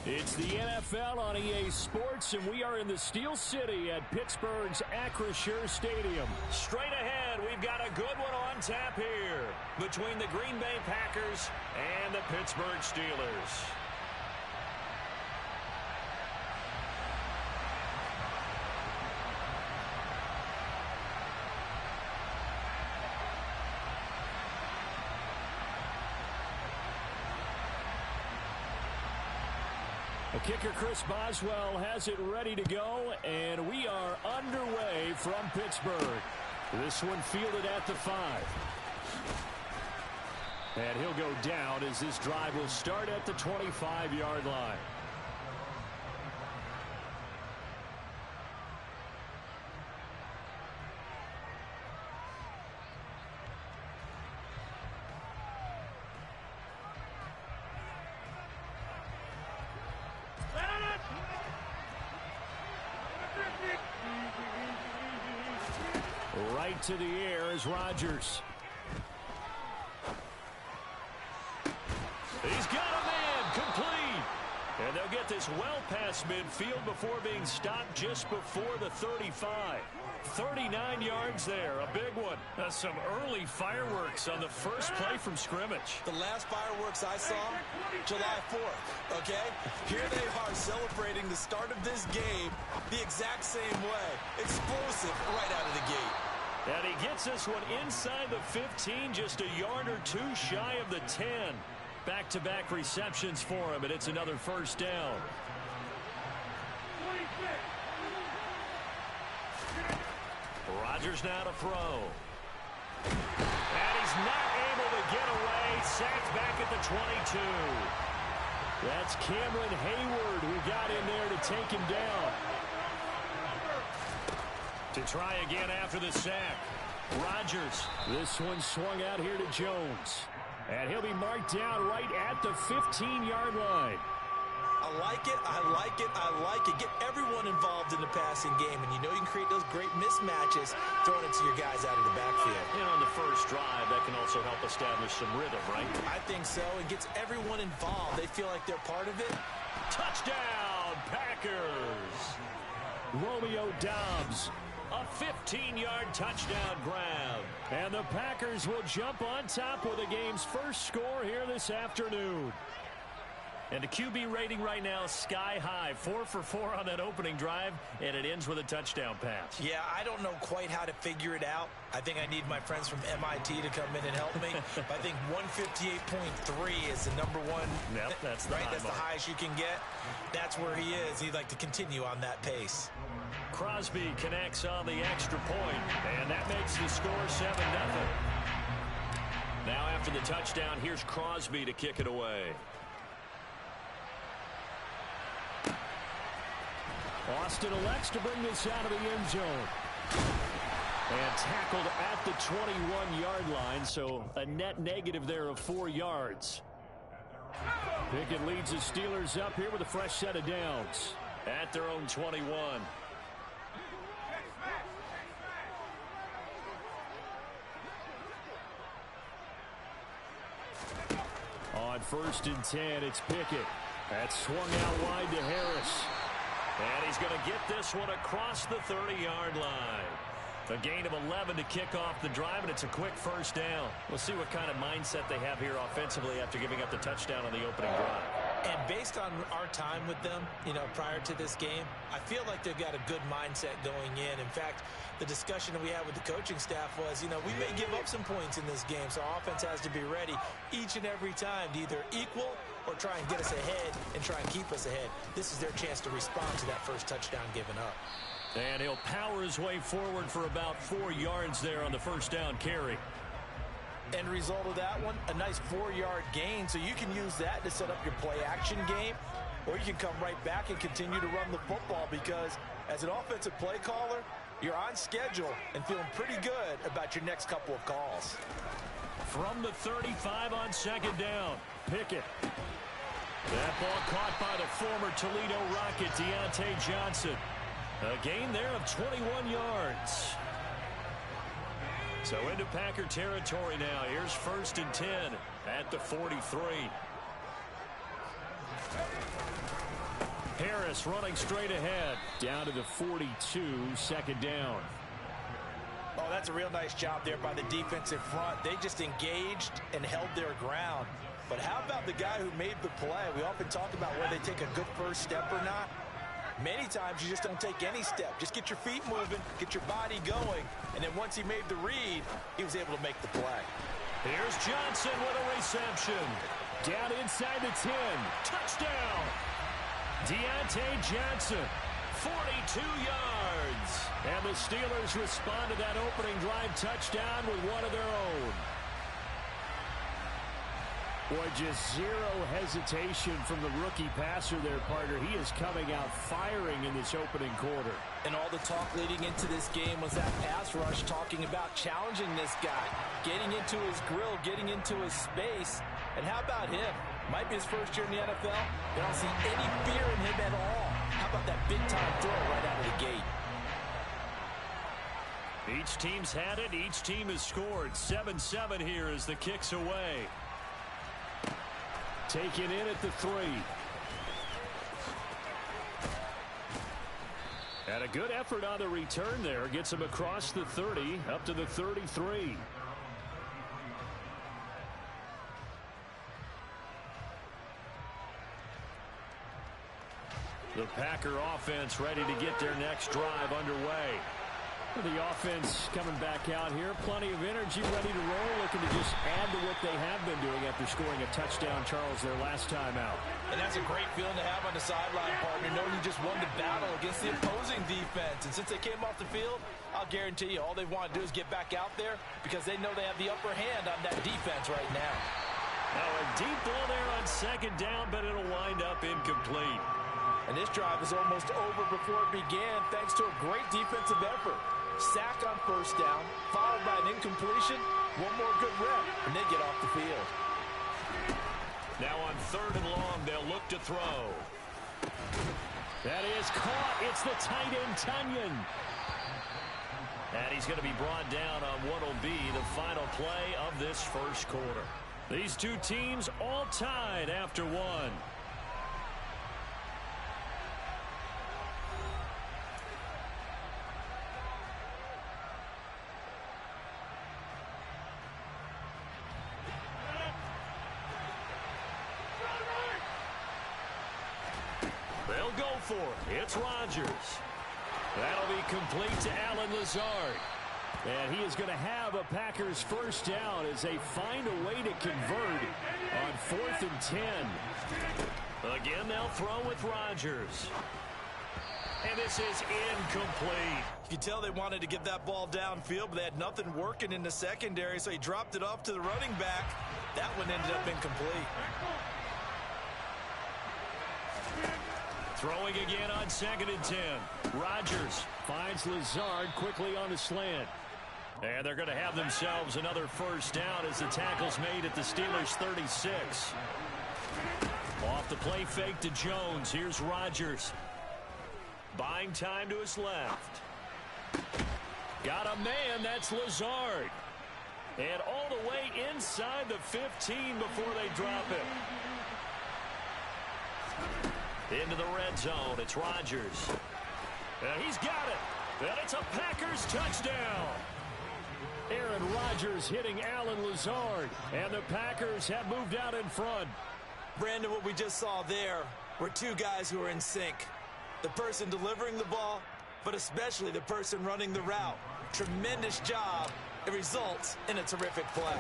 It's the NFL on EA Sports, and we are in the Steel City at Pittsburgh's Acrisure Stadium. Straight ahead, we've got a good one on tap here between the Green Bay Packers and the Pittsburgh Steelers. The kicker, Chris Boswell, has it ready to go, and we are underway from Pittsburgh. This one fielded at the 5. And he'll go down as this drive will start at the 25-yard line. Right to the air is Rodgers. He's got a man, complete. And they'll get this well past midfield before being stopped just before the 35. 39 yards there, a big one. Some early fireworks on the first play from scrimmage. The last fireworks I saw, July 4th, okay? Here they are celebrating the start of this game the exact same way. Explosive right out of the gate. And he gets this one inside the 15, just a yard or two shy of the 10. Back-to-back receptions for him, and it's another first down. Rodgers now to throw. And he's not able to get away. Sacked back at the 22. That's Cameron Hayward who got in there to take him down. To try again after the sack. Rodgers. This one swung out here to Jones. And he'll be marked down right at the 15-yard line. I like it, I like it, I like it. Get everyone involved in the passing game, and you know you can create those great mismatches throwing it to your guys out of the backfield. And on the first drive, that can also help establish some rhythm, right? I think so. It gets everyone involved. They feel like they're part of it. Touchdown, Packers! Romeo Doubs. A 15-yard touchdown grab. And the Packers will jump on top with the game's first score here this afternoon. And the QB rating right now sky high. 4 for 4 on that opening drive, and it ends with a touchdown pass. Yeah, I don't know quite how to figure it out. I think I need my friends from MIT to come in and help me. But I think 158.3 is the number one. Yep, that's the right. high That's mark. the highest you can get. That's where he is. He'd like to continue on that pace. Crosby connects on the extra point, and that makes the score 7-0. Now after the touchdown, here's Crosby to kick it away. Austin elects to bring this out of the end zone. And tackled at the 21-yard line, so a net negative there of 4 yards. Pickett leads the Steelers up here with a fresh set of downs. At their own 21. On 1st and 10, it's Pickett. That's swung out wide to Harris. And he's going to get this one across the 30-yard line. A gain of 11 to kick off the drive, and it's a quick first down. We'll see what kind of mindset they have here offensively after giving up the touchdown on the opening drive. And based on our time with them, prior to this game, I feel like they've got a good mindset going in. In fact, the discussion that we had with the coaching staff was, we may give up some points in this game, so our offense has to be ready each and every time to either equal or try and get us ahead and try and keep us ahead. This is their chance to respond to that first touchdown given up. And he'll power his way forward for about 4 yards there on the first down carry. End result of that one, a nice 4-yard gain, so you can use that to set up your play-action game, or you can come right back and continue to run the football because as an offensive play caller, you're on schedule and feeling pretty good about your next couple of calls. From the 35 on 2nd down, Pickett. That ball caught by the former Toledo Rocket, Deontay Johnson. A gain there of 21 yards. So into Packer territory now. Here's 1st and 10 at the 43. Harris running straight ahead. Down to the 42, second down. Oh, that's a real nice job there by the defensive front. They just engaged and held their ground. But how about the guy who made the play? We often talk about whether they take a good first step or not. Many times you just don't take any step. Just get your feet moving, get your body going, and then once he made the read, he was able to make the play. Here's Johnson with a reception. Down inside the 10. Touchdown. Deontay Johnson, 42 yards. And the Steelers respond to that opening drive touchdown with one of their own. Boy, just zero hesitation from the rookie passer there, partner. He is coming out firing in this opening quarter. And all the talk leading into this game was that pass rush talking about challenging this guy, getting into his grill, getting into his space. And how about him? Might be his first year in the NFL. They don't see any fear in him at all. How about that big-time throw right out of the gate? Each team's had it. Each team has scored. 7-7 here as the kick's away. Taken in at the 3. And a good effort on the return there. Gets him across the 30, up to the 33. The Packer offense ready to get their next drive underway. The offense coming back out here. Plenty of energy, ready to roll, looking to just add to what they have been doing after scoring a touchdown, Charles, their last time out. And that's a great feeling to have on the sideline, partner, knowing you just won the battle against the opposing defense. And since they came off the field, I'll guarantee you all they want to do is get back out there because they know they have the upper hand on that defense right now. Now a deep ball there on second down, but it'll wind up incomplete. And this drive is almost over before it began thanks to a great defensive effort. Sack on first down, followed by an incompletion, one more good rep, and they get off the field. Now on 3rd and long, they'll look to throw. That is caught. It's the tight end, Tunyon. And he's going to be brought down on what will be the final play of this first quarter. These two teams all tied after one. They'll go for it. It's Rodgers. That'll be complete to Allen Lazard. And he is going to have a Packers first down as they find a way to convert on 4th and 10. Again, they'll throw with Rodgers. And this is incomplete. You can tell they wanted to get that ball downfield, but they had nothing working in the secondary, so he dropped it off to the running back. That one ended up incomplete. Throwing again on 2nd and 10. Rodgers finds Lazard quickly on the slant. And they're going to have themselves another first down as the tackle's made at the Steelers' 36. Off the play fake to Jones. Here's Rodgers. Buying time to his left. Got a man. That's Lazard. And all the way inside the 15 before they drop it. Into the red zone. It's Rodgers. And he's got it. And it's a Packers touchdown. Aaron Rodgers hitting Allen Lazard. And the Packers have moved out in front. Brandon, what we just saw there were two guys who are in sync. The person delivering the ball, but especially the person running the route. Tremendous job. It results in a terrific play.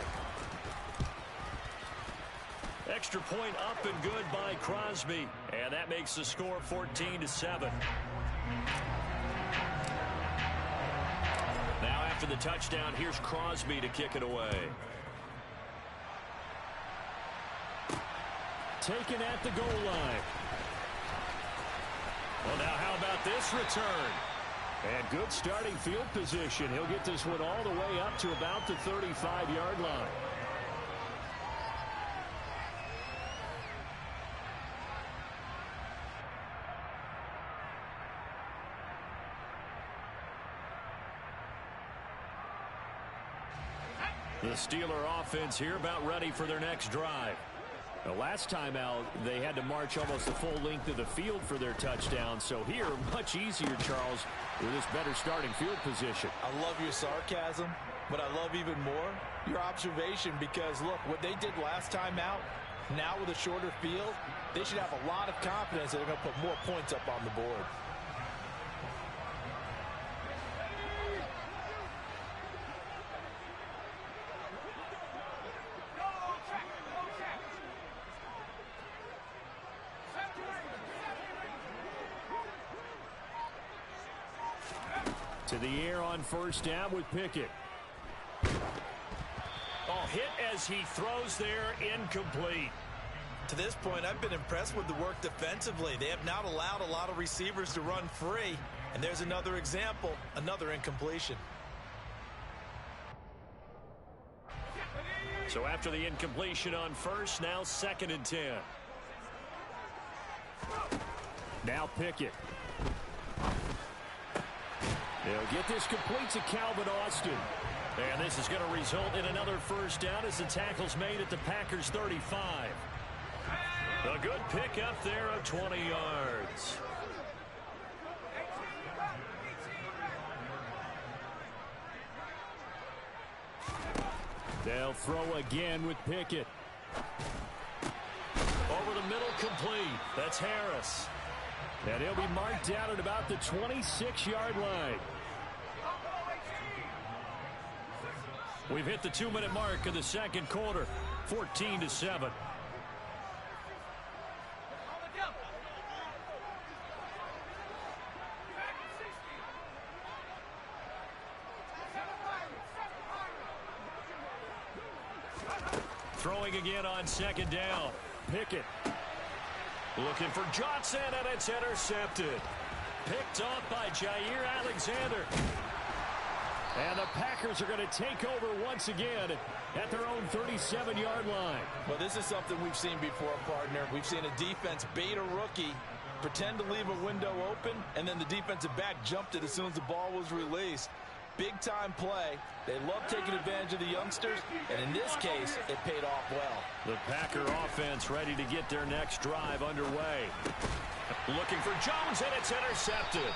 Extra point up and good by Crosby. And that makes the score 14-7. Now after the touchdown, here's Crosby to kick it away. Taken at the goal line. Well, now how about this return? And good starting field position. He'll get this one all the way up to about the 35-yard line. The Steeler offense here about ready for their next drive. The last time out, they had to march almost the full length of the field for their touchdown. So here, much easier, Charles, with this better starting field position. I love your sarcasm, but I love even more your observation because, look, what they did last time out, now with a shorter field, they should have a lot of confidence that they're going to put more points up on the board. To the air on first down with Pickett. Oh, hit as he throws there, incomplete. To this point, I've been impressed with the work defensively. They have not allowed a lot of receivers to run free. And there's another example, another incompletion. So after the incompletion on first, now 2nd and 10. Now Pickett. They'll get this complete to Calvin Austin. And this is going to result in another first down as the tackle's made at the Packers' 35. A good pickup there of 20 yards. They'll throw again with Pickett. Over the middle, complete. That's Harris. And he'll be marked down at about the 26-yard line. We've hit the 2-minute mark of the second quarter, 14-7. Throwing again on 2nd down. Pickett. Looking for Johnson, and it's intercepted. Picked off by Jair Alexander. And the Packers are going to take over once again at their own 37-yard line. Well, this is something we've seen before, partner. We've seen a defense bait a rookie, pretend to leave a window open, and then the defensive back jumped it as soon as the ball was released. Big-time play. They love taking advantage of the youngsters, and in this case, it paid off well. The Packer offense ready to get their next drive underway. Looking for Jones, and it's intercepted.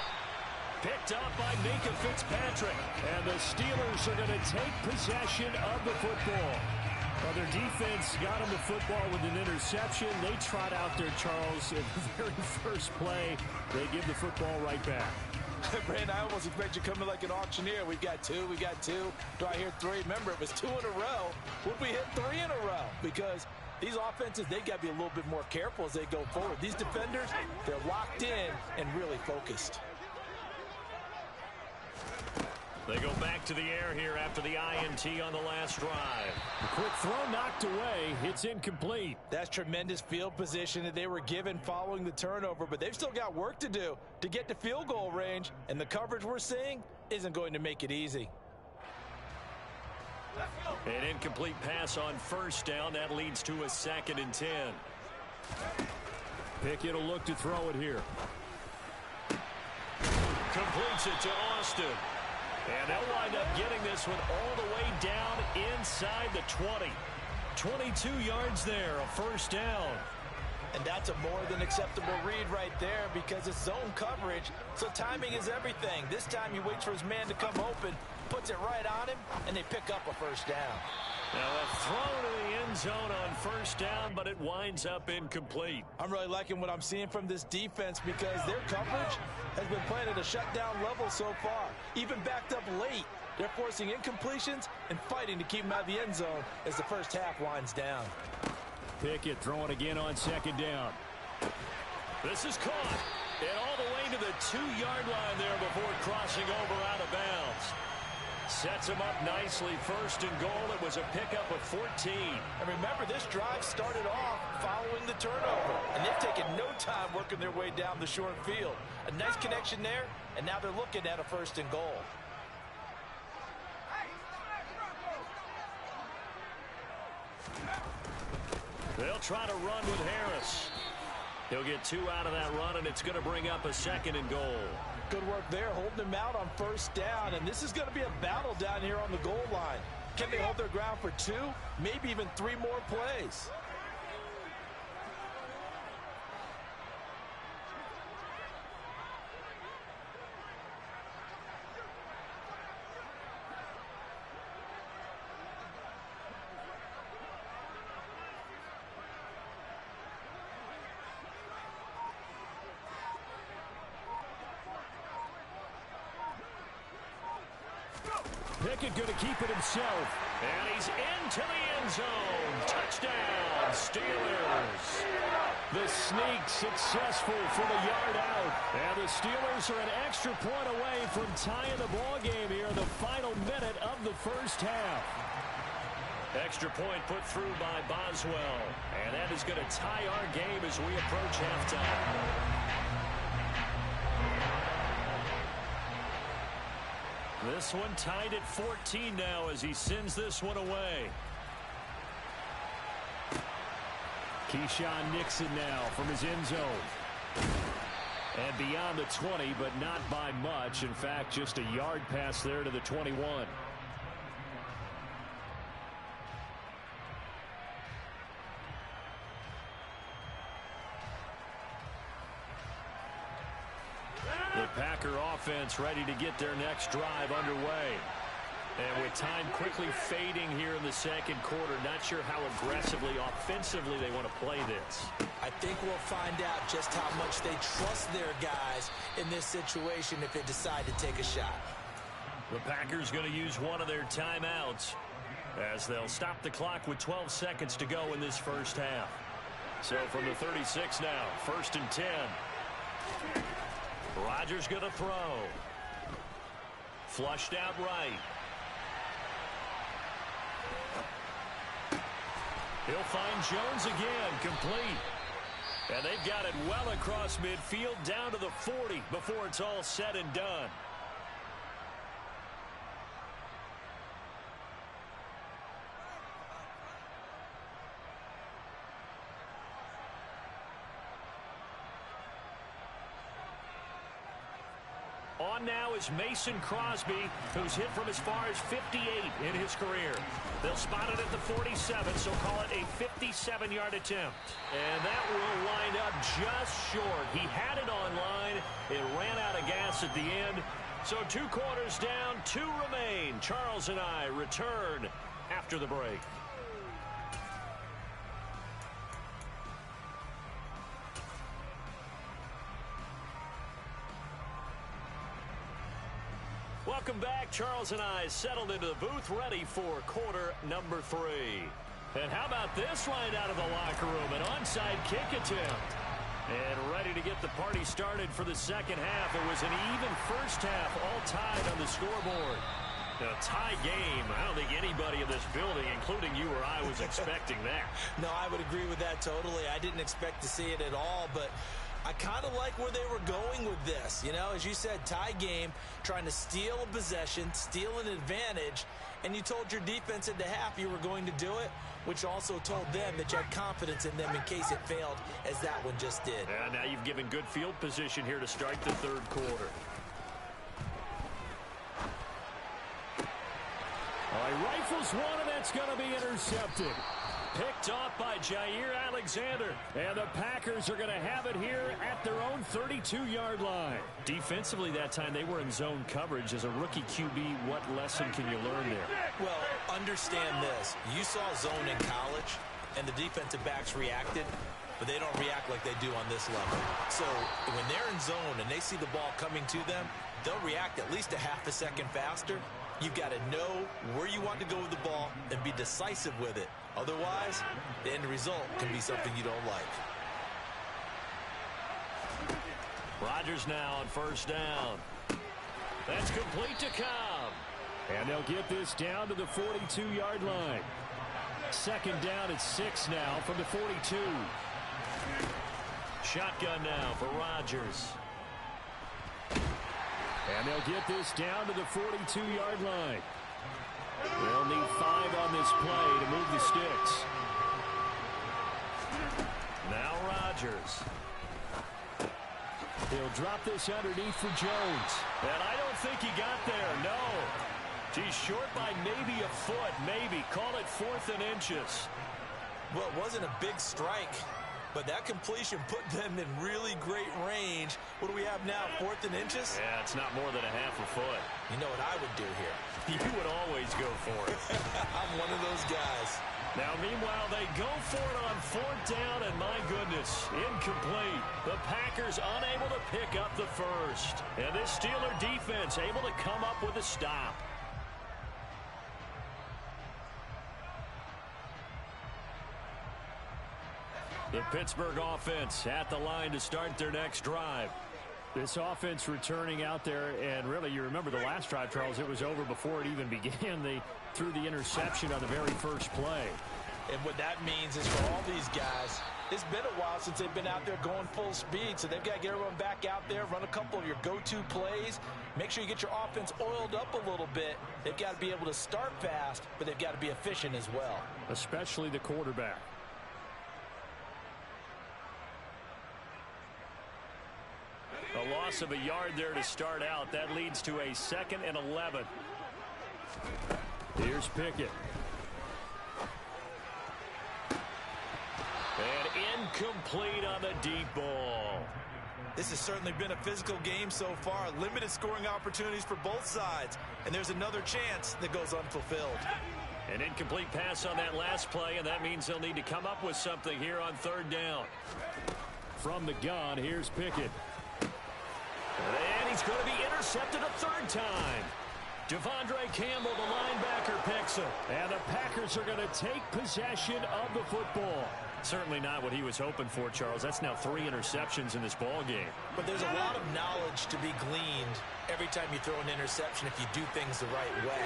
Picked up by Minka Fitzpatrick. And the Steelers are going to take possession of the football. Well, their defense got them the football with an interception. They trot out there, Charles, at the very first play. They give the football right back. Brandon, I almost expect you coming like an auctioneer. We've got two. Do I hear three? Remember, it was 2 in a row. Would we hit 3 in a row? Because these offenses, they got to be a little bit more careful as they go forward. These defenders, they're locked in and really focused. They go back to the air here after the INT on the last drive. A quick throw knocked away. It's incomplete. That's tremendous field position that they were given following the turnover, but they've still got work to do to get to field goal range, and the coverage we're seeing isn't going to make it easy. An incomplete pass on first down. That leads to a 2nd and 10. Pickett will look to throw it here. Completes it to Austin. And they'll wind up getting this one all the way down inside the 20. 22 yards there, a first down. And that's a more than acceptable read right there because it's zone coverage, so timing is everything. This time he waits for his man to come open, puts it right on him, and they pick up a first down. Now a throw to the end zone on first down, but it winds up incomplete. I'm really liking what I'm seeing from this defense because their coverage has been playing at a shutdown level so far. Even backed up late, they're forcing incompletions and fighting to keep them out of the end zone as the first half winds down. Pickett throwing again on 2nd down. This is caught. And all the way to the 2-yard line there before crossing over out of bounds. Sets him up nicely, 1st and goal. It was a pickup of 14. And remember, this drive started off following the turnover, and they've taken no time working their way down the short field. A nice connection there, and now they're looking at a 1st and goal. They'll try to run with Harris. He'll get 2 out of that run, and it's going to bring up a 2nd and goal. Good work there, holding him out on first down, and this is going to be a battle down here on the goal line. Can they hold their ground for 2, maybe even 3 more plays? Pickett going to keep it himself. And he's into the end zone. Touchdown, Steelers. The sneak successful for the yard out. And the Steelers are an extra point away from tying the ball game here in the final minute of the first half. Extra point put through by Boswell. And that is going to tie our game as we approach halftime. This one tied at 14 now as he sends this one away. Keyshawn Nixon now from his end zone. And beyond the 20, but not by much. In fact, just a yard pass there to the 21. The Packer offense ready to get their next drive underway. And with time quickly fading here in the second quarter, not sure how aggressively, offensively they want to play this. I think we'll find out just how much they trust their guys in this situation if they decide to take a shot. The Packers going to use one of their timeouts as they'll stop the clock with 12 seconds to go in this first half. So from the 36 now, 1st and 10. Rodgers going to throw. Flushed out right. He'll find Jones again, complete. And they've got it well across midfield down to the 40 before it's all said and done. On now is Mason Crosby, who's hit from as far as 58 in his career. They'll spot it at the 47, so call it a 57-yard attempt. And that will wind up just short. He had it on line. It ran out of gas at the end. So 2 quarters down, 2 remain. Charles and I return after the break. Welcome back. Charles and I settled into the booth, ready for quarter number 3. And how about this line out of the locker room? An onside kick attempt. And ready to get the party started for the second half. It was an even first half, all tied on the scoreboard. A tie game. I don't think anybody in this building, including you or I, was expecting that. No, I would agree with that totally. I didn't expect to see it at all, but I kind of like where they were going with this. You know, as you said, tie game, trying to steal a possession, steal an advantage, and you told your defense at the half you were going to do it, which also told them that you had confidence in them in case it failed, as that one just did. And now you've given good field position here to start the third quarter. All right, rifles one, and that's going to be intercepted. Picked off by Jair Alexander. And the Packers are going to have it here at their own 32-yard line. Defensively that time, they were in zone coverage. As a rookie QB, what lesson can you learn there? Well, understand this. You saw zone in college, and the defensive backs reacted, but they don't react like they do on this level. So when they're in zone and they see the ball coming to them, they'll react at least a half a second faster. You've got to know where you want to go with the ball and be decisive with it. Otherwise, the end result can be something you don't like. Rodgers now on first down. That's complete to Cobb. And they'll get this down to the 42-yard line. Second down at 6 now from the 42. Shotgun now for Rodgers. And they'll get this down to the 42-yard line. They'll need 5 on this play to move the sticks. Now Rodgers. He'll drop this underneath for Jones. And I don't think he got there, no. He's short by maybe a foot, maybe. Call it 4th and inches. Well, it wasn't a big strike, but that completion put them in really great range. What do we have now, 4th and inches? Yeah, it's not more than a half a foot. You know what I would do here? You would always go for it. I'm one of those guys. Now, meanwhile, they go for it on 4th down, and my goodness, incomplete. The Packers unable to pick up the first. And this Steeler defense able to come up with a stop. The Pittsburgh offense at the line to start their next drive. This offense returning out there, and really, you remember the last drive, Charles, it was over before it even began. They threw the interception on the very first play. And what that means is for all these guys, it's been a while since they've been out there going full speed, so they've got to get everyone back out there, run a couple of your go-to plays, make sure you get your offense oiled up a little bit. They've got to be able to start fast, but they've got to be efficient as well. Especially the quarterback. A loss of a yard there to start out. That leads to a 2nd and 11. Here's Pickett. And incomplete on the deep ball. This has certainly been a physical game so far. Limited scoring opportunities for both sides. And there's another chance that goes unfulfilled. An incomplete pass on that last play, and that means they'll need to come up with something here on 3rd down. From the gun, here's Pickett. And he's going to be intercepted a 3rd time. Devondre Campbell, the linebacker, picks him. And the Packers are going to take possession of the football. Certainly not what he was hoping for, Charles. That's now 3 interceptions in this ball game. But there's a lot of knowledge to be gleaned every time you throw an interception if you do things the right way.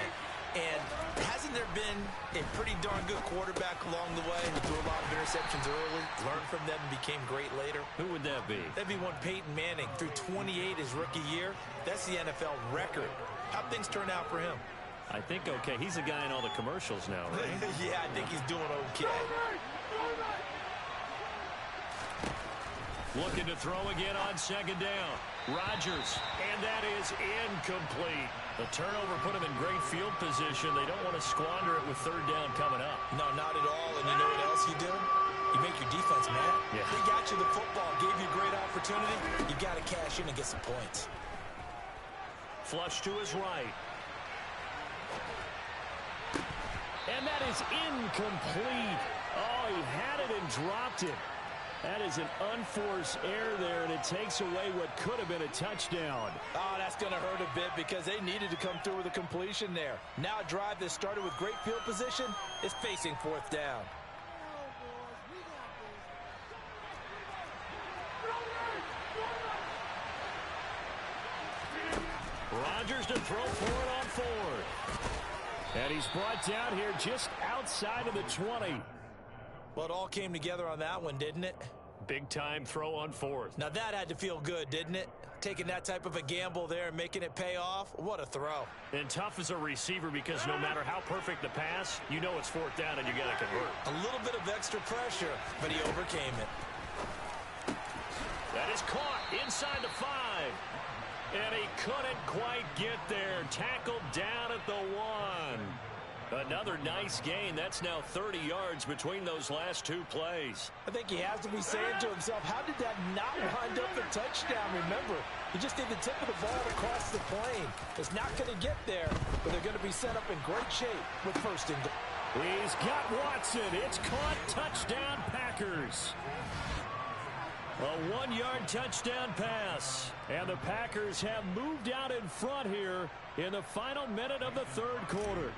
And hasn't there been a pretty darn good quarterback along the way who threw a lot of interceptions early, learned from them, and became great later? Who would that be? That'd be one Peyton Manning. Threw 28 his rookie year. That's the NFL record. How'd things turn out for him? I think okay. He's a guy in all the commercials now, right? Yeah, I think he's doing okay. Looking to throw again on 2nd down. Rodgers, and that is incomplete. The turnover put him in great field position. They don't want to squander it with 3rd down coming up. No, not at all. And you know what else you do? You make your defense mad. Yeah. They got you the football, gave you a great opportunity. You got to cash in and get some points. Flush to his right. And that is incomplete. Oh, he had it and dropped it. That is an unforced error there, and it takes away what could have been a touchdown. Oh, that's going to hurt a bit because they needed to come through with a completion there. Now a drive that started with great field position is facing 4th down. Rodgers to throw for it on 4th. And he's brought down here just outside of the 20. Well, it all came together on that one, didn't it? Big time throw on 4th. Now that had to feel good, didn't it? Taking that type of a gamble there and making it pay off. What a throw. And tough as a receiver because no matter how perfect the pass, you know it's 4th down and you got to convert. A little bit of extra pressure, but he overcame it. That is caught inside the 5. And he couldn't quite get there. Tackled down at the 1. Another nice gain. That's now 30 yards between those last 2 plays. I think he has to be saying to himself, how did that not wind up a touchdown? Remember, he just did the tip of the ball across the plane. It's not going to get there, but they're going to be set up in great shape with 1st and goal. He's got Watson. It's caught. Touchdown, Packers. A 1-yard touchdown pass. And the Packers have moved out in front here in the final minute of the 3rd quarter.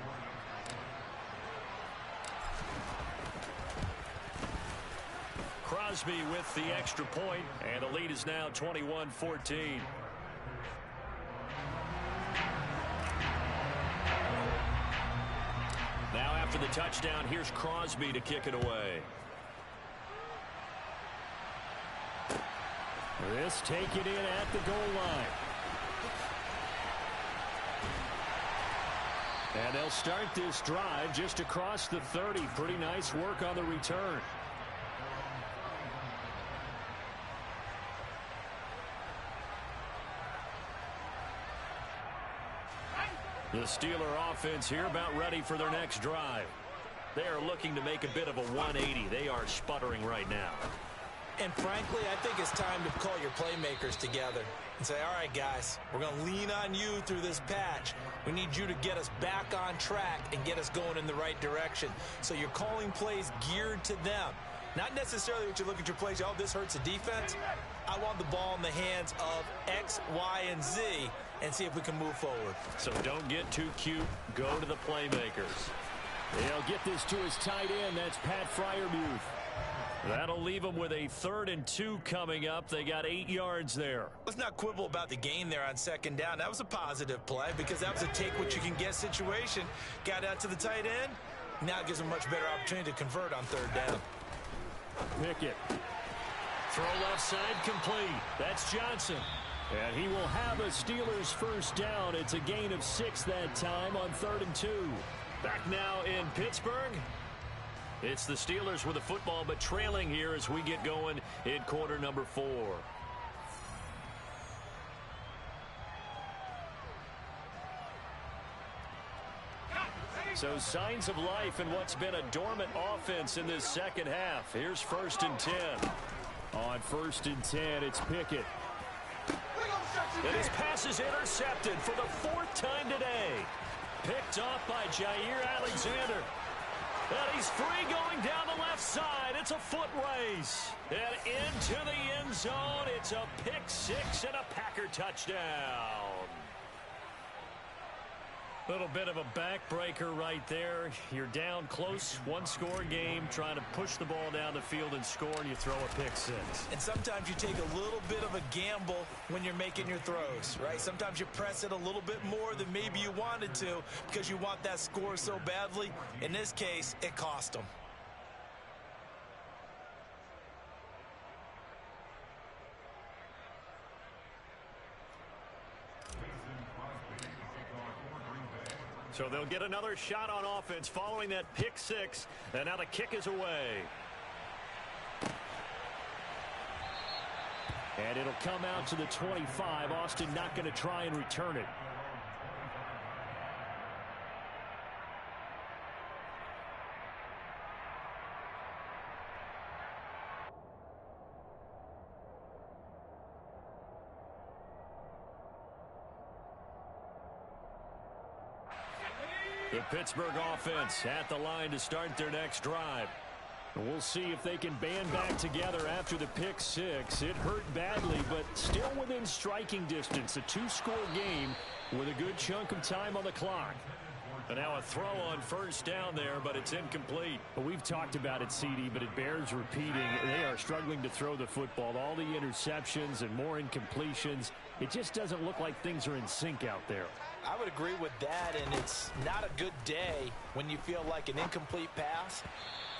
Crosby with the extra point, and the lead is now 21-14. Now after the touchdown, here's Crosby to kick it away. This take it in at the goal line. And they'll start this drive just across the 30. Pretty nice work on the return. The Steeler offense here about ready for their next drive. They are looking to make a bit of a 180. They are sputtering right now. And frankly, I think it's time to call your playmakers together and say, all right, guys, we're going to lean on you through this patch. We need you to get us back on track and get us going in the right direction. So you're calling plays geared to them. Not necessarily what you look at your plays, oh, this hurts the defense. I want the ball in the hands of X, Y, and Z and see if we can move forward. So don't get too cute. Go to the playmakers. They'll get this to his tight end. That's Pat Freiermuth. That'll leave them with a 3rd and 2 coming up. They got 8 yards there. Let's not quibble about the gain there on 2nd down. That was a positive play because that was a take-what-you-can-get situation. Got out to the tight end. Now it gives them a much better opportunity to convert on 3rd down. Pickett. Throw left side complete. That's Johnson. And he will have a Steelers 1st down. It's a gain of 6 that time on 3rd and 2. Back now in Pittsburgh. It's the Steelers with the football, but trailing here as we get going in quarter number 4. So signs of life in what's been a dormant offense in this 2nd half. Here's 1st and 10. On 1st and 10, it's Pickett. And his pass is intercepted for the 4th time today. Picked off by Jair Alexander. And he's free going down the left side. It's a foot race. And into the end zone. It's a pick 6 and a Packer touchdown. Little bit of a backbreaker right there. You're down close, 1-score game, trying to push the ball down the field and score, and you throw a pick 6. And sometimes you take a little bit of a gamble when you're making your throws, right? Sometimes you press it a little bit more than maybe you wanted to because you want that score so badly. In this case, it cost them. So they'll get another shot on offense following that pick 6. And now the kick is away. And it'll come out to the 25. Austin not going to try and return it. The Pittsburgh offense at the line to start their next drive. We'll see if they can band back together after the pick 6. It hurt badly, but still within striking distance. A 2-score game with a good chunk of time on the clock. And now a throw on 1st down there, but it's incomplete. Well, we've talked about it, CD, but it bears repeating. They are struggling to throw the football. All the interceptions and more incompletions. It just doesn't look like things are in sync out there. I would agree with that, and it's not a good day when you feel like an incomplete pass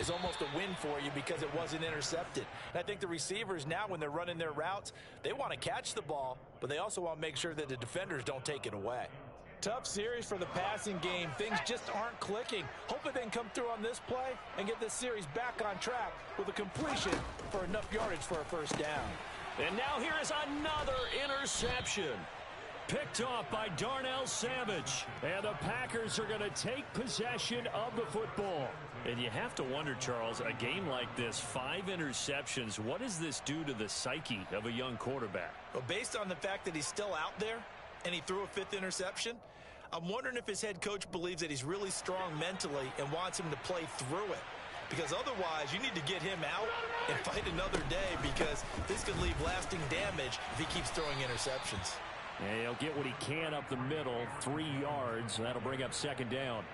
is almost a win for you because it wasn't intercepted. And I think the receivers now, when they're running their routes, they want to catch the ball, but they also want to make sure that the defenders don't take it away. Tough series for the passing game. Things just aren't clicking. Hopefully they can come through on this play and get this series back on track with a completion for enough yardage for a 1st down. And now here is another interception. Picked off by Darnell Savage. And the Packers are going to take possession of the football. And you have to wonder, Charles, a game like this, 5 interceptions, what does this do to the psyche of a young quarterback? Well, based on the fact that he's still out there and he threw a 5th interception, I'm wondering if his head coach believes that he's really strong mentally and wants him to play through it. Because otherwise, you need to get him out and fight another day because this could leave lasting damage if he keeps throwing interceptions. And he'll get what he can up the middle, 3 yards. That'll bring up 2nd down.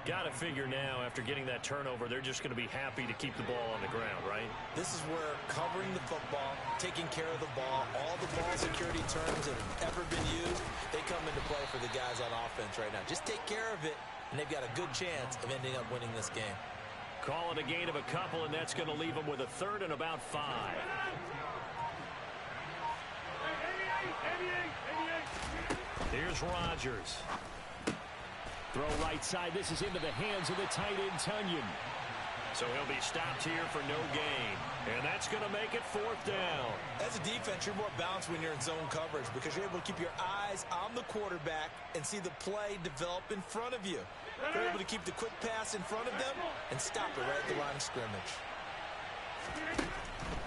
Got to figure now, after getting that turnover, they're just going to be happy to keep the ball on the ground, right? This is where covering the football, taking care of the ball, all the ball security terms that have ever been used, they come into play for the guys on offense right now. Just take care of it, and they've got a good chance of ending up winning this game. Call it a gain of a couple, and that's going to leave them with a 3rd and about 5. Here's Rodgers. Throw right side. This is into the hands of the tight end, Tunyon. So he'll be stopped here for no gain. And that's going to make it 4th down. As a defense, you're more balanced when you're in zone coverage because you're able to keep your eyes on the quarterback and see the play develop in front of you. You're able to keep the quick pass in front of them and stop it right at the line of scrimmage.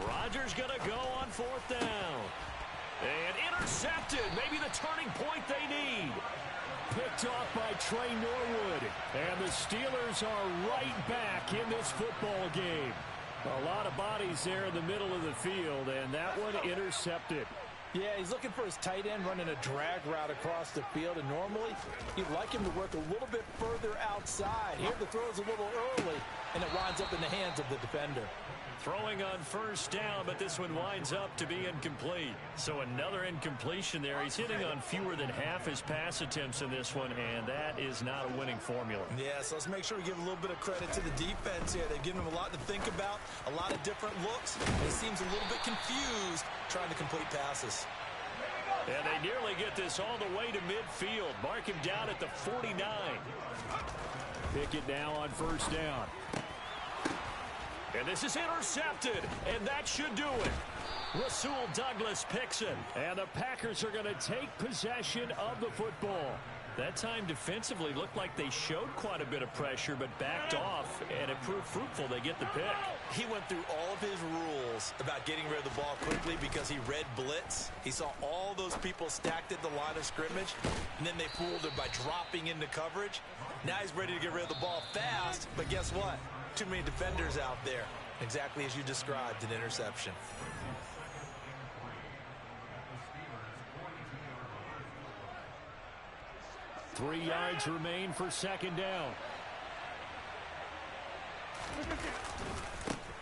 Rodgers going to go on 4th down. And intercepted. Maybe the turning point they need. Picked off by Trey Norwood. And the Steelers are right back in this football game. A lot of bodies there in the middle of the field, and that one intercepted. Yeah, he's looking for his tight end running a drag route across the field, and normally you'd like him to work a little bit further outside. Here the throw is a little early, and it winds up in the hands of the defender. Throwing on first down, but this one winds up to be incomplete. So another incompletion there. He's hitting on fewer than half his pass attempts in this one, and that is not a winning formula. Yeah, so let's make sure we give a little bit of credit to the defense here. They've given him a lot to think about, a lot of different looks, and he seems a little bit confused trying to complete passes. And they nearly get this all the way to midfield. Mark him down at the 49. Pickett now on first down. And this is intercepted, and that should do it. Rasul Douglas picks it. And the Packers are going to take possession of the football. That time defensively looked like they showed quite a bit of pressure, but backed off, and it proved fruitful. They get the pick. He went through all of his rules about getting rid of the ball quickly because he read blitz. He saw all those people stacked at the line of scrimmage, and then they fooled him by dropping into coverage. Now he's ready to get rid of the ball fast, but guess what? Too many defenders out there. Exactly as you described, an interception. Three yards remain for second down.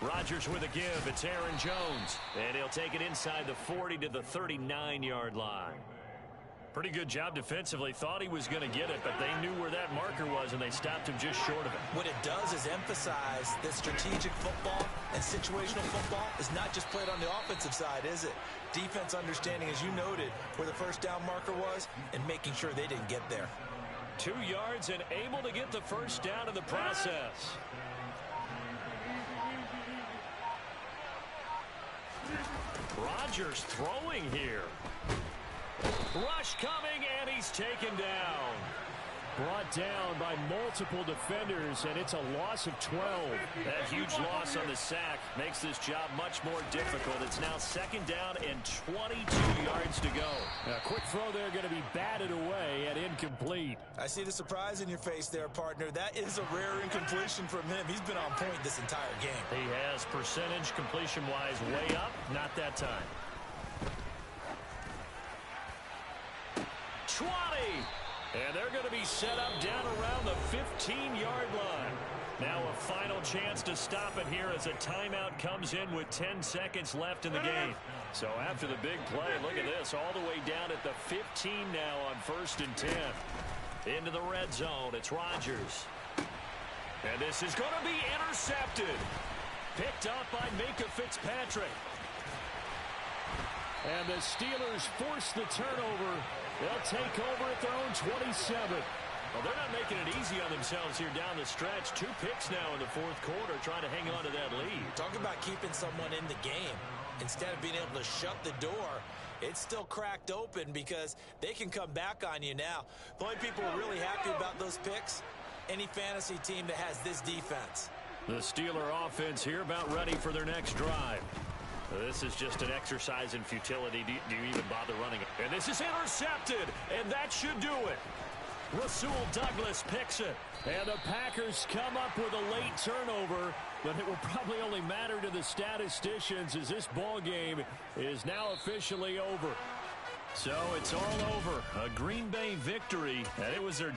Rodgers with a give. It's Aaron Jones. And he'll take it inside the 40 to the 39-yard line. Pretty good job defensively. Thought he was going to get it, but they knew where that marker was, and they stopped him just short of it. What it does is emphasize that strategic football and situational football is not just played on the offensive side, is it? Defense understanding, as you noted, where the first down marker was and making sure they didn't get there. 2 yards and able to get the first down in the process. Rodgers throwing here. Rush coming, and he's taken down. Brought down by multiple defenders, and it's a loss of 12. That huge loss on the sack makes this job much more difficult. It's now second down and 22 yards to go. A quick throw there going to be batted away and incomplete. I see the surprise in your face there, partner. That is a rare incompletion from him. He's been on point this entire game. He has percentage completion-wise way up. Not that time. 20. And they're going to be set up down around the 15-yard line. Now a final chance to stop it here as a timeout comes in with 10 seconds left in the game. So after the big play, look at this, all the way down at the 15 now on 1st and 10. Into the red zone, it's Rodgers. And this is going to be intercepted. Picked up by Minkah Fitzpatrick. And the Steelers force the turnover. They'll take over at their own 27. Well, they're not making it easy on themselves here down the stretch. 2 picks now in the 4th quarter, trying to hang on to that lead. Talk about keeping someone in the game. Instead of being able to shut the door, it's still cracked open because they can come back on you now. The only people who are really happy about those picks, any fantasy team that has this defense. The Steeler offense here about ready for their next drive. This is just an exercise in futility. Do you even bother running it? And this is intercepted, and that should do it. Rasul Douglas picks it. And the Packers come up with a late turnover, but it will probably only matter to the statisticians as this ball game is now officially over. So it's all over. A Green Bay victory, and it was their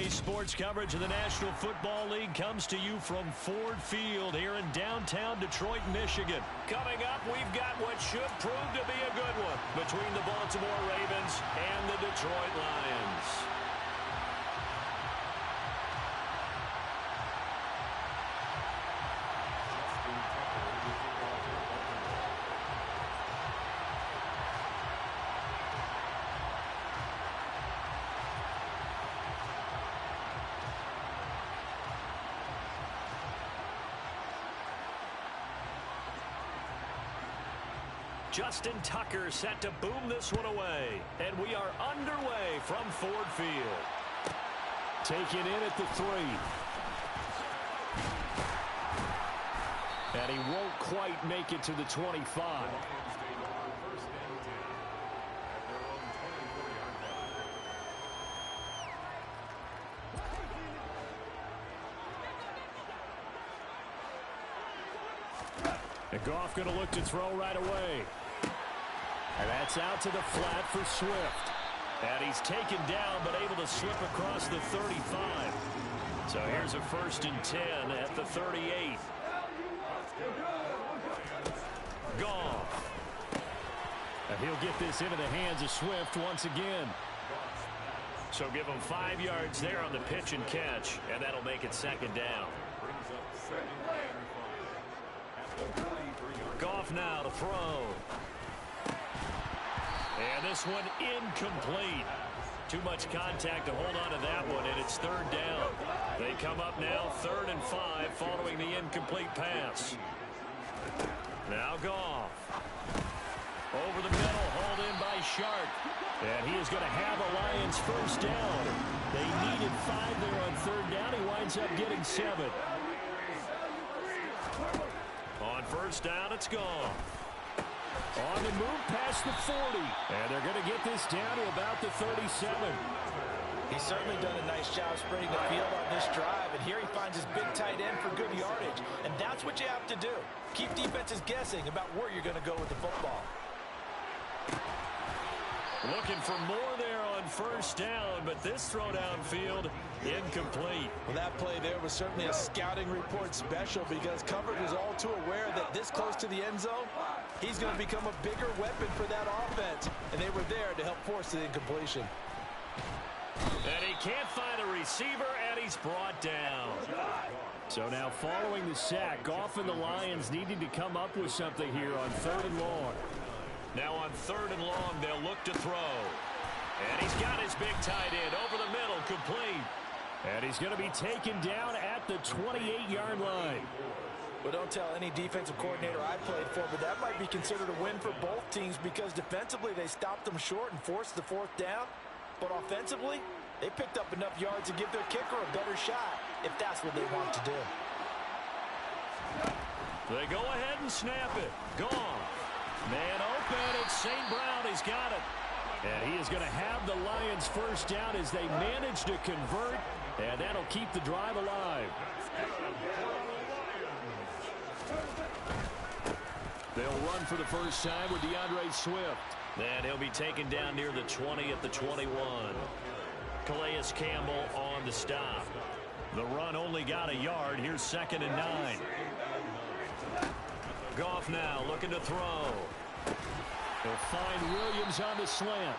Today's sports coverage of the National Football League comes to you from Ford Field here in downtown Detroit, Michigan. Coming up, we've got what should prove to be a good one between the Baltimore Ravens and the Detroit Lions. Justin Tucker set to boom this one away. And we are underway from Ford Field. Taken in at the 3. And he won't quite make it to the 25. And Goff going to look to throw right away. And that's out to the flat for Swift. And he's taken down but able to slip across the 35. So here's a 1st and 10 at the 38. Goff. And he'll get this into the hands of Swift once again. So give him 5 yards there on the pitch and catch. And that'll make it 2nd down. Goff now to throw. And this one incomplete. Too much contact to hold on to that one, and it's 3rd down. They come up now 3rd and 5 following the incomplete pass. Now Goff. Over the middle, hauled in by Sharp. And he is going to have a Lions 1st down. They needed 5 there on 3rd down. He winds up getting 7. On 1st down, it's Goff. On the move past the 40. And they're going to get this down to about the 37. He's certainly done a nice job spreading the field on this drive. And here he finds his big tight end for good yardage. And that's what you have to do. Keep defenses guessing about where you're going to go with the football. Looking for more there on 1st down, but this throw downfield incomplete. Well, that play there was certainly a scouting report special because coverage was all too aware that this close to the end zone, he's going to become a bigger weapon for that offense. And they were there to help force the incompletion. And he can't find a receiver, and he's brought down. So now following the sack, Goff and the Lions needing to come up with something here on 3rd and long. Now on 3rd and long, they'll look to throw. And he's got his big tight end over the middle, complete. And he's going to be taken down at the 28-yard line. Well, don't tell any defensive coordinator I played for, but that might be considered a win for both teams because defensively they stopped them short and forced the 4th down. But offensively, they picked up enough yards to give their kicker a better shot if that's what they want to do. They go ahead and snap it. Gone. Man open, it's St. Brown. He's got it. And he is going to have the Lions 1st down as they manage to convert, and that'll keep the drive alive. They'll run for the first time with DeAndre Swift. And he'll be taken down near the 20 at the 21. Calais Campbell on the stop. The run only got a yard. Here's 2nd and 9. Goff now looking to throw. He'll find Williams on the slant.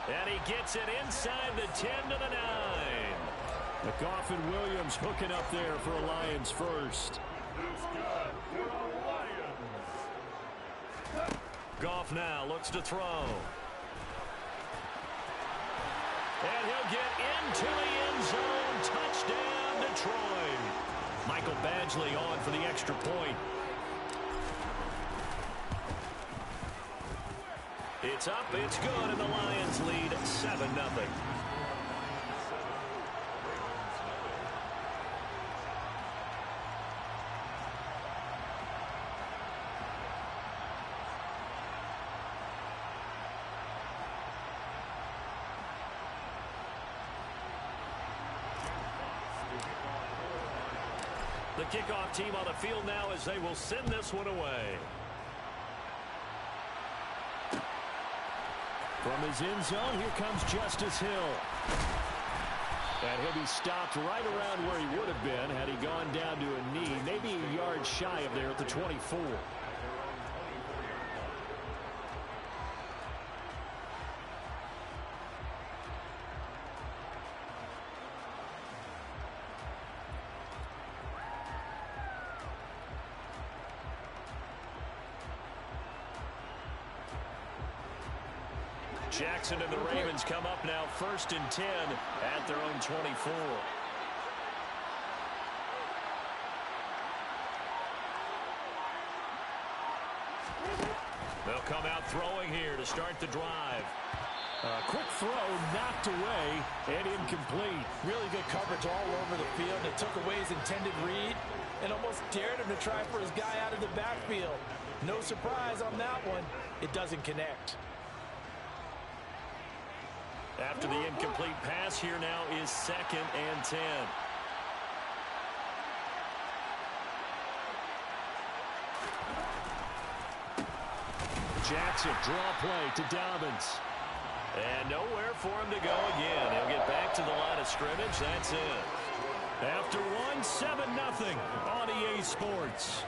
And he gets it inside the 10 to the 9. Goff and Williams hooking up there for a Lions 1st. Goff now looks to throw. And he'll get into the end zone. Touchdown, Detroit. Michael Badgley on for the extra point. It's up, it's good, and the Lions lead 7-0. The kickoff team on the field now as they will send this one away. From his end zone, here comes Justice Hill. And he'll be stopped right around where he would have been had he gone down to a knee, maybe a yard shy of there at the 24. Jackson and the Ravens come up now 1st and 10 at their own 24. They'll come out throwing here to start the drive. Quick throw knocked away and incomplete. Really good coverage all over the field. It took away his intended read and almost dared him to try for his guy out of the backfield. No surprise on that one. It doesn't connect. After the incomplete pass, here now is 2nd and 10. Jackson, draw play to Dobbins. And nowhere for him to go again. He'll get back to the line of scrimmage. That's it. After one, 7-0 on EA Sports.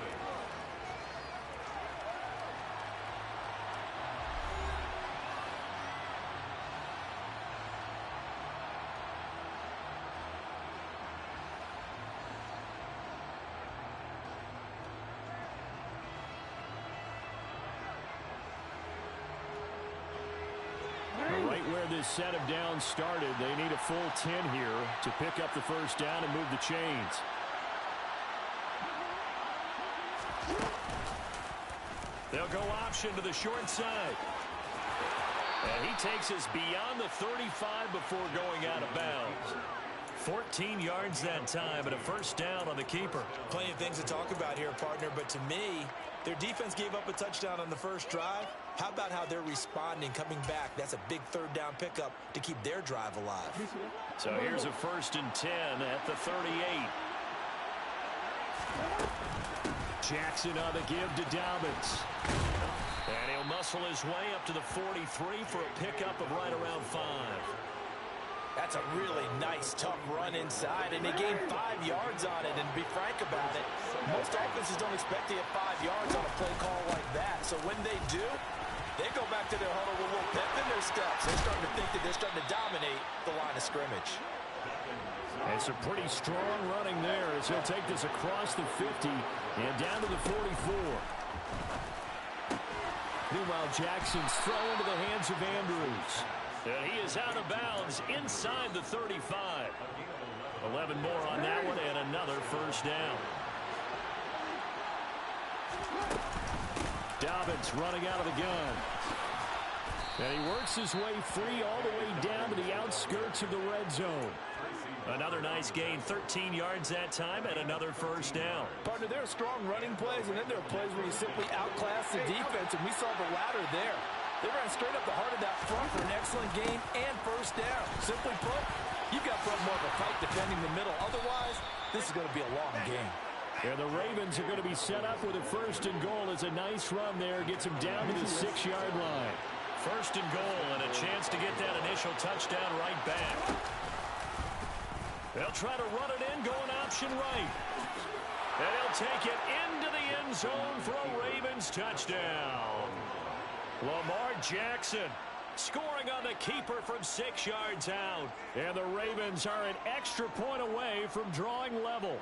Right where this set of downs started, they need a full 10 here to pick up the first down and move the chains. They'll go option to the short side. And he takes us beyond the 35 before going out of bounds. 14 yards that time and a first down on the keeper. Plenty of things to talk about here, partner, but to me, their defense gave up a touchdown on the first drive. How about how they're responding, coming back? That's a big third down pickup to keep their drive alive. So here's a 1st and 10 at the 38. Jackson on the give to Dobbins. And he'll muscle his way up to the 43 for a pickup of right around 5. That's a really nice, tough run inside, and they gained 5 yards on it. And to be frank about it, most offenses don't expect to get 5 yards on a play call like that. So when they do, they go back to their huddle with a little pep in their steps. They're starting to think that they're starting to dominate the line of scrimmage. And some pretty strong running there as he'll take this across the 50 and down to the 44. Meanwhile, Jackson's throw into the hands of Andrews. And he is out of bounds inside the 35. 11 more on that one and another first down. Dobbins running out of the gun. And he works his way free all the way down to the outskirts of the red zone. Another nice gain, 13 yards that time, and another first down. Partner, there are strong running plays, and then there are plays where you simply outclass the defense, and we saw the latter there. They ran straight up the heart of that front for an excellent gain and first down. Simply put, you've got more of a fight defending the middle. Otherwise, this is going to be a long game. And the Ravens are going to be set up with a 1st and goal. It's a nice run there. Gets him down to the 6-yard line. 1st and goal and a chance to get that initial touchdown right back. They'll try to run it in, going option right. And he'll take it into the end zone for a Ravens touchdown. Lamar Jackson scoring on the keeper from 6 yards out. And the Ravens are an extra point away from drawing level.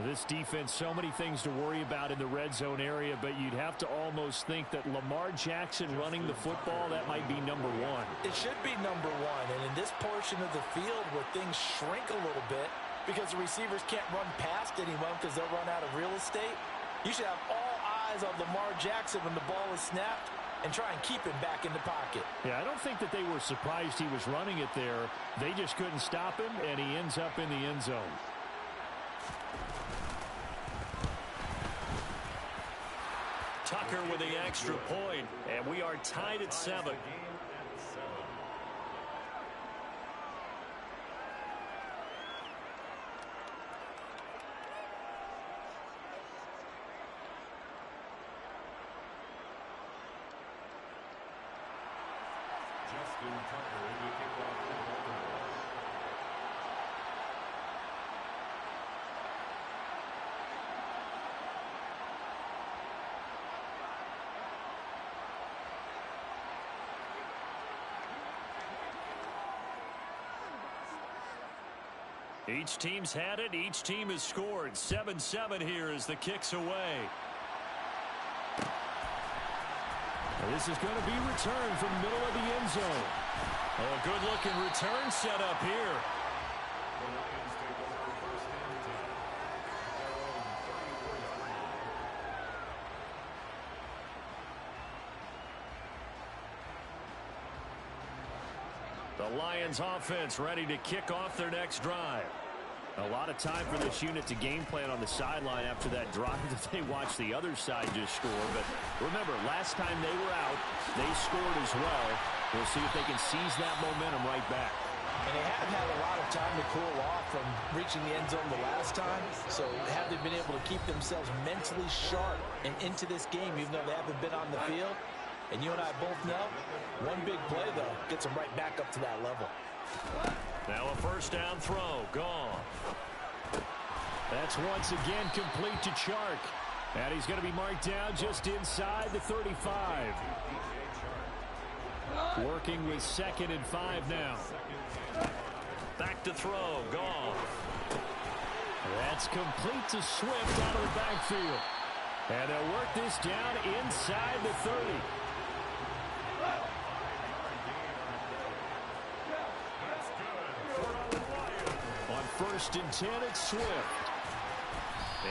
This defense, so many things to worry about in the red zone area, but you'd have to almost think that Lamar Jackson running the football, that might be number one. It should be number one, and in this portion of the field where things shrink a little bit because the receivers can't run past anyone because they'll run out of real estate, you should have all eyes on Lamar Jackson when the ball is snapped and try and keep him back in the pocket. Yeah, I don't think that they were surprised he was running it there. They just couldn't stop him, and he ends up in the end zone. Tucker with the extra point, and we are tied at 7. Each team's had it. Each team has scored. 7-7 here as the kick's away. This is going to be returned from the middle of the end zone. Oh, a good-looking return set up here. The Lions offense ready to kick off their next drive. A lot of time for this unit to game plan on the sideline after that drive that they watched the other side just score. But remember, last time they were out, they scored as well. We'll see if they can seize that momentum right back. And they haven't had a lot of time to cool off from reaching the end zone the last time. So have they been able to keep themselves mentally sharp and into this game, even though they haven't been on the field? And you and I both know, one big play, though, gets them right back up to that level. Now a first down throw. Gone. That's once again complete to Chark. And he's going to be marked down just inside the 35. Working with 2nd and 5 now. Back to throw. Gone. That's complete to Swift out of the backfield. And they'll work this down inside the 30. On 1st and 10, it's Swift.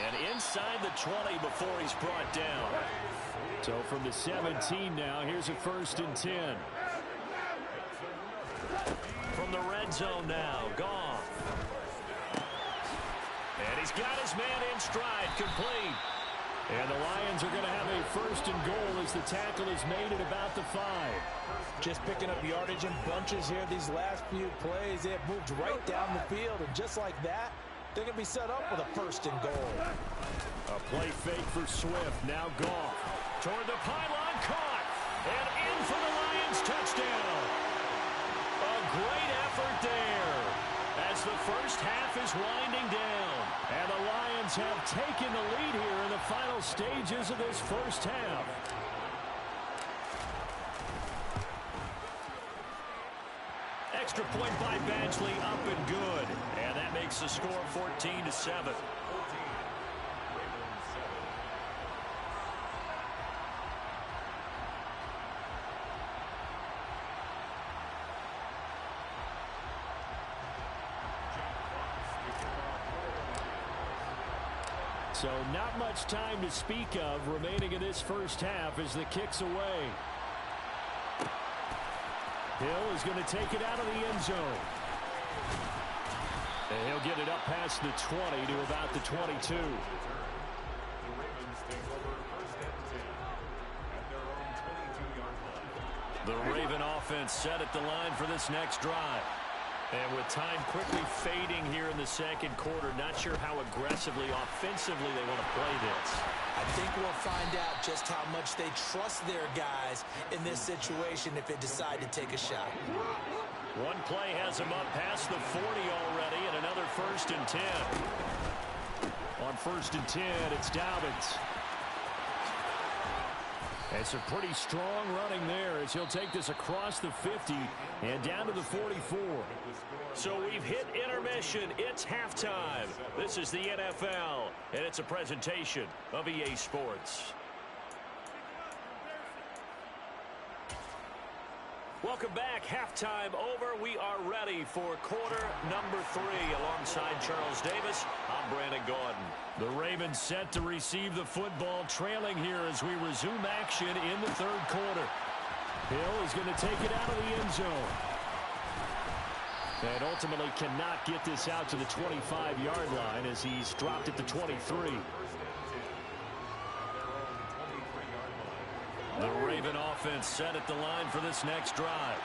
And inside the 20 before he's brought down. So from the 17 now, here's a 1st and 10. From the red zone now, Goff. And he's got his man in stride, complete. And the Lions are going to have a 1st and goal as the tackle is made at about the 5. Just picking up yardage in bunches here these last few plays. They have moved right down the field, and just like that, they're going to be set up with a 1st and goal. A play fake for Swift. Now Goff. Toward the pylon, caught. And in for the Lions touchdown. A great effort there as the first half is winding down. And the Lions have taken the lead here in the final stages of this first half. Extra point by Badgley, up and good. And that makes the score 14-7. So not much time to speak of remaining in this first half as the kick's away. Hill is going to take it out of the end zone. And he'll get it up past the 20 to about the 22. The Raven offense set at the line for this next drive. And with time quickly fading here in the second quarter, not sure how aggressively, offensively they want to play this. I think we'll find out just how much they trust their guys in this situation if they decide to take a shot. One play has them up past the 40 already, and another 1st and 10. On 1st and 10, it's Dobbins. It's a pretty strong running there as he'll take this across the 50 and down to the 44. So we've hit intermission. It's halftime. This is the NFL, and it's a presentation of EA Sports. Welcome back. Halftime over. We are ready for quarter number 3. Alongside Charles Davis, I'm Brandon Gaudin. The Ravens set to receive the football, trailing here as we resume action in the third quarter. Hill is going to take it out of the end zone. And ultimately cannot get this out to the 25-yard line as he's dropped at the 23. The Raven offense set at the line for this next drive.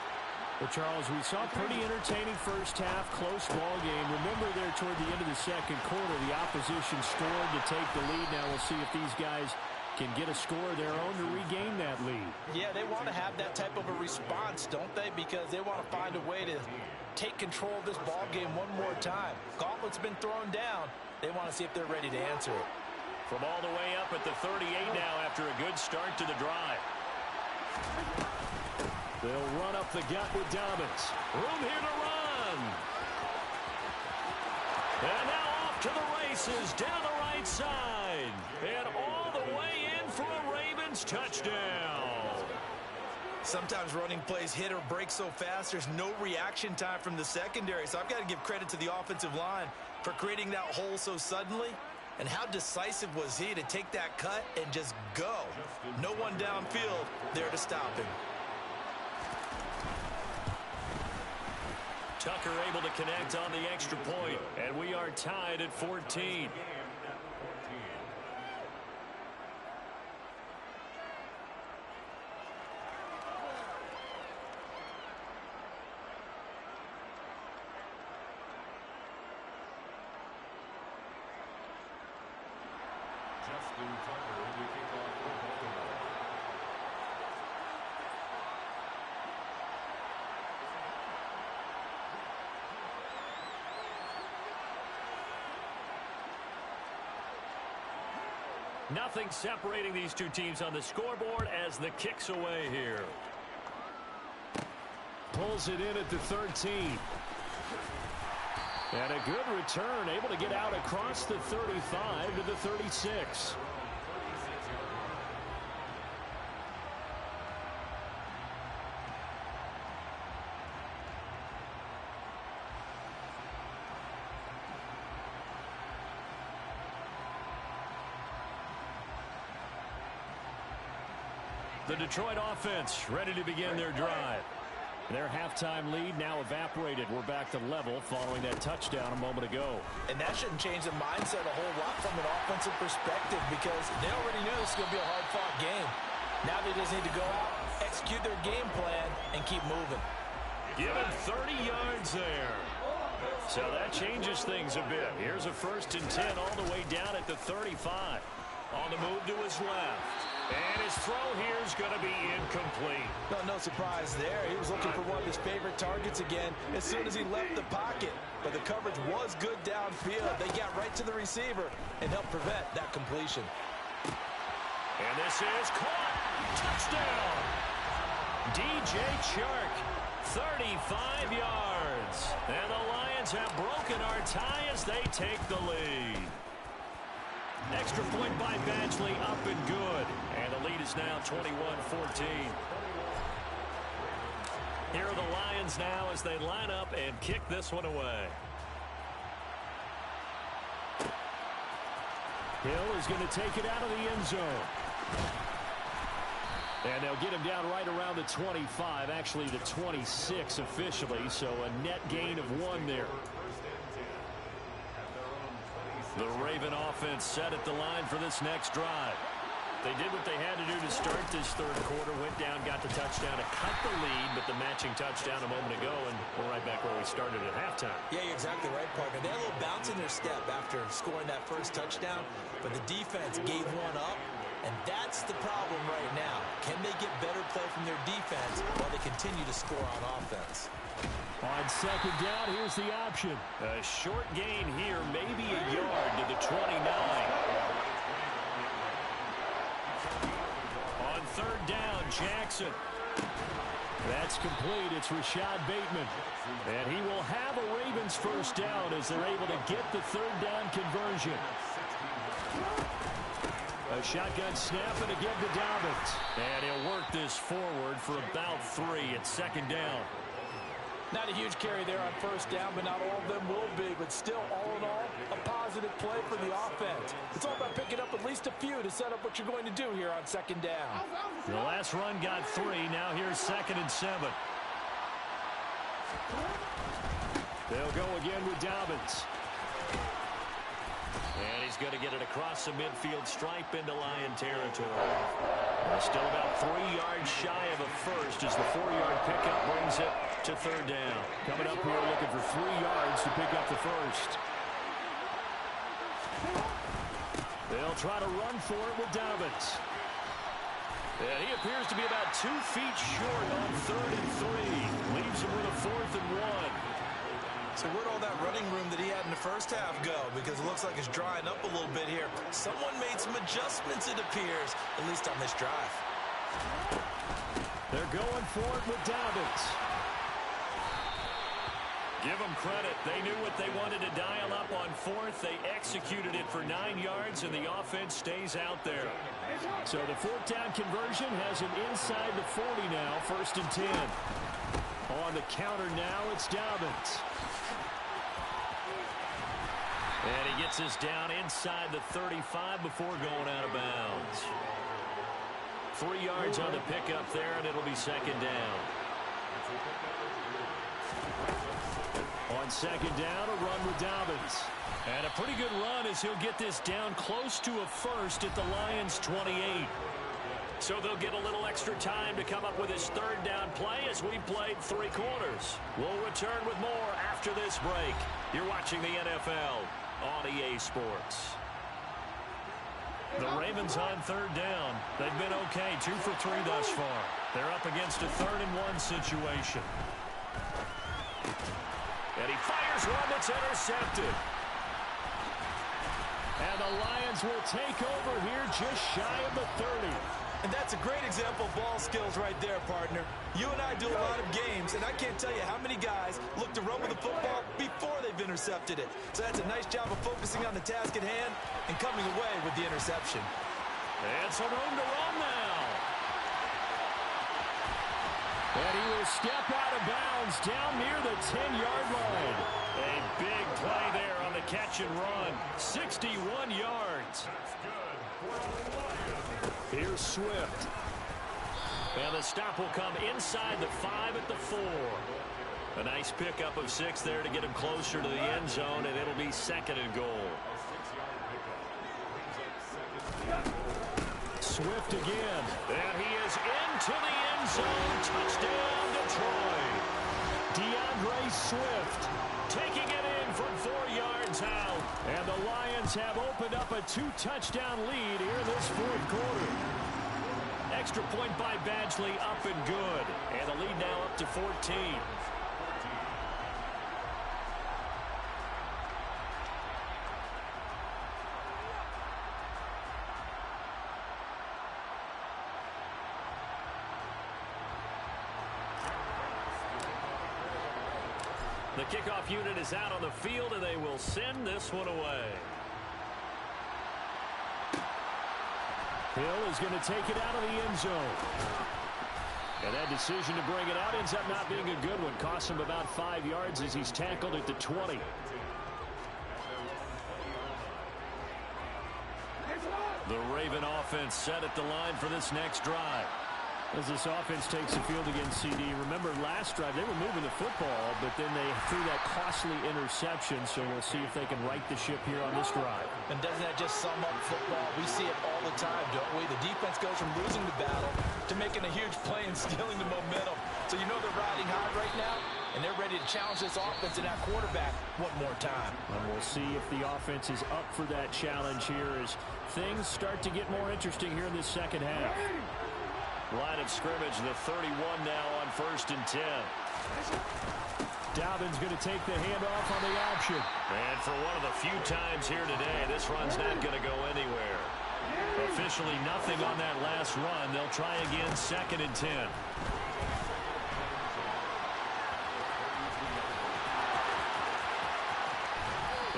Well, Charles, we saw a pretty entertaining first half, close ball game. Remember there toward the end of the second quarter, the opposition scored to take the lead. Now we'll see if these guys can get a score of their own to regain that lead. Yeah, they want to have that type of a response, don't they? Because they want to find a way to take control of this ball game one more time. Gauntlet's been thrown down. They want to see if they're ready to answer it. From all the way up at the 38 now after a good start to the drive. They'll run up the gut with Dobbins. Room here to run. And now off to the races down the right side. And all the way in for a Ravens touchdown. Sometimes running plays hit or break so fast, there's no reaction time from the secondary. So I've got to give credit to the offensive line for creating that hole so suddenly. And how decisive was he to take that cut and just go? No one downfield there to stop him. Tucker able to connect on the extra point, and we are tied at 14. Nothing separating these two teams on the scoreboard as the kick's away here. Pulls it in at the 13. And a good return, able to get out across the 35 to the 36. The Detroit offense ready to begin their drive. Their halftime lead now evaporated. We're back to level following that touchdown a moment ago. And that shouldn't change the mindset a whole lot from an offensive perspective because they already knew this was going to be a hard-fought game. Now they just need to go out, execute their game plan, and keep moving. Given 30 yards there. So that changes things a bit. Here's a 1st and 10 all the way down at the 35. On the move to his left. And his throw here is going to be incomplete. No surprise there. He was looking for one of his favorite targets again as soon as he left the pocket. But the coverage was good downfield. They got right to the receiver and helped prevent that completion. And this is caught. Touchdown. DJ Chark, 35 yards. And the Lions have broken our tie as they take the lead. Extra point by Badgley, up and good. And the lead is now 21-14. Here are the Lions now as they line up and kick this one away. Hill is going to take it out of the end zone. And they'll get him down right around the 25, actually the 26 officially, so a net gain of 1 there. The Raven offense set at the line for this next drive. They did what they had to do to start this third quarter, went down, got the touchdown to cut the lead, but the matching touchdown a moment ago, and we're right back where we started at halftime. Yeah, you're exactly right, partner. They had a little bounce in their step after scoring that first touchdown, but the defense gave one up, and that's the problem right now. Can they get better play from their defense while they continue to score on offense? On second down, here's the option. A short gain here, maybe a yard to the 29. On third down, Jackson. That's complete. It's Rashad Bateman. And he will have a Ravens first down as they're able to get the third down conversion. A shotgun snap and again to Dobbins. And he'll work this forward for about 3 at second down. Not a huge carry there on first down, but not all of them will be. But still, all in all, a positive play for the offense. It's all about picking up at least a few to set up what you're going to do here on second down. The last run got 3. Now here's 2nd and 7. They'll go again with Dobbins. And he's going to get it across the midfield stripe into Lion territory. Still about 3 yards shy of a first as the 4-yard pickup brings it to third down. Coming up here looking for 3 yards to pick up the first. They'll try to run for it with Dobbins. And he appears to be about 2 feet short on 3rd and 3. Leaves him with a 4th and 1. So where'd all that running room that he had in the first half go? Because it looks like it's drying up a little bit here. Someone made some adjustments, it appears, at least on this drive. They're going for it with Dobbins. Give them credit. They knew what they wanted to dial up on 4th. They executed it for 9 yards, and the offense stays out there. So the 4th down conversion has him inside the 40 now, 1st and 10. On the counter now, it's Dobbins. And he gets us down inside the 35 before going out of bounds. 3 yards on the pickup there, and it'll be 2nd down. On 2nd down, a run with Dobbins. And a pretty good run as he'll get this down close to a first at the Lions' 28. So they'll get a little extra time to come up with his 3rd down play as we played 3 quarters. We'll return with more after this break. You're watching the NFL on EA Sports. The Ravens on 3rd down. They've been okay, 2 for 3 thus far. They're up against a 3rd and 1 situation. And he fires one that's intercepted. And the Lions will take over here just shy of the 30. And that's a great example of ball skills right there, partner. You and I do a lot of games, and I can't tell you how many guys look to run with the football before they've intercepted it. So that's a nice job of focusing on the task at hand and coming away with the interception. And some room to run now. And he will step out of bounds down near the 10-yard line. A big play there on the catch and run. 61 yards. Here's Swift. And the stop will come inside the 5 at the 4. A nice pickup of 6 there to get him closer to the end zone, and it'll be 2nd and goal. Swift again. And he is into the end zone. Touchdown, Detroit. DeAndre Swift taking it in from 4 yards out. And the Lions have opened up a 2-touchdown lead here in this 4th quarter. Extra point by Badgley, up and good. And the lead now up to 14. The kickoff unit is out on the field, and they will send this one away. Hill is going to take it out of the end zone. And that decision to bring it out ends up not being a good one. Costs him about 5 yards as he's tackled at the 20. The Raven offense set at the line for this next drive. As this offense takes the field against CD, remember last drive they were moving the football, but then they threw that costly interception, so we'll see if they can right the ship here on this drive. And doesn't that just sum up football? We see it all the time, don't we? The defense goes from losing the battle to making a huge play and stealing the momentum. So you know they're riding high right now, and they're ready to challenge this offense and that quarterback one more time. And we'll see if the offense is up for that challenge here as things start to get more interesting here in this second half. Line of scrimmage, the 31 now on 1st and 10. Dobbins going to take the handoff on the option. And for one of the few times here today, this run's not going to go anywhere. Officially nothing on that last run. They'll try again, 2nd and 10.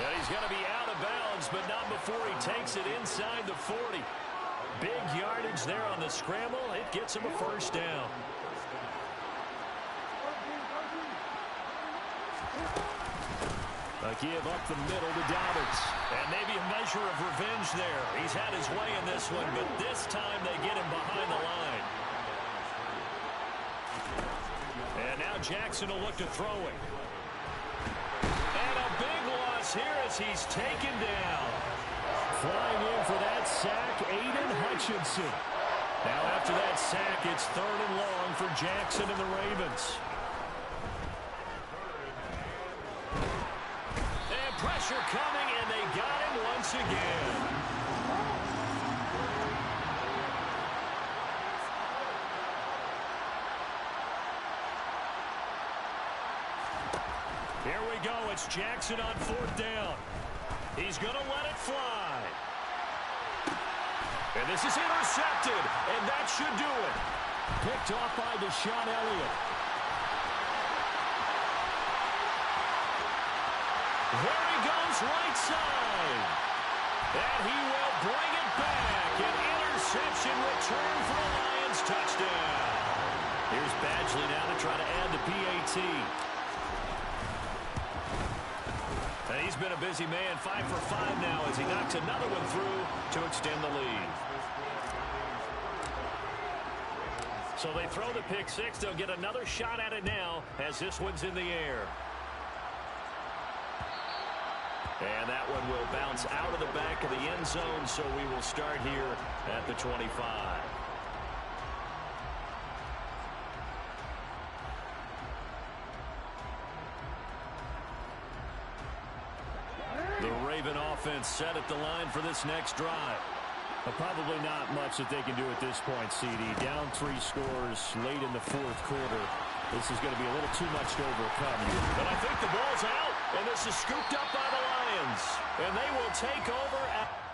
And he's going to be out of bounds, but not before he takes it inside the 40. Big yardage there on the scramble. It gets him a 1st down. A give up the middle to Dobbins. And maybe a measure of revenge there. He's had his way in this one, but this time they get him behind the line. And now Jackson will look to throw it. And a big loss here as he's taken down. Flying in for that sack, Aiden Hutchinson. Now after that sack, it's 3rd and long for Jackson and the Ravens. And pressure coming, and they got him once again. Here we go. It's Jackson on 4th down. He's going to let it fly. And this is intercepted, and that should do it. Picked off by Deshaun Elliott. There he goes right side. And he will bring it back. An interception return for a Lions touchdown. Here's Badgley now to try to add the PAT. And he's been a busy man, 5 for 5 now as he knocks another one through to extend the lead. So they throw the pick six. They'll get another shot at it now as this one's in the air. And that one will bounce out of the back of the end zone, so we will start here at the 25. The Raven offense set at the line for this next drive. But probably not much that they can do at this point, CD. Down 3 scores late in the fourth quarter. This is going to be a little too much to overcome. But I think the ball's out, and this is scooped up by the Lions. And they will take over at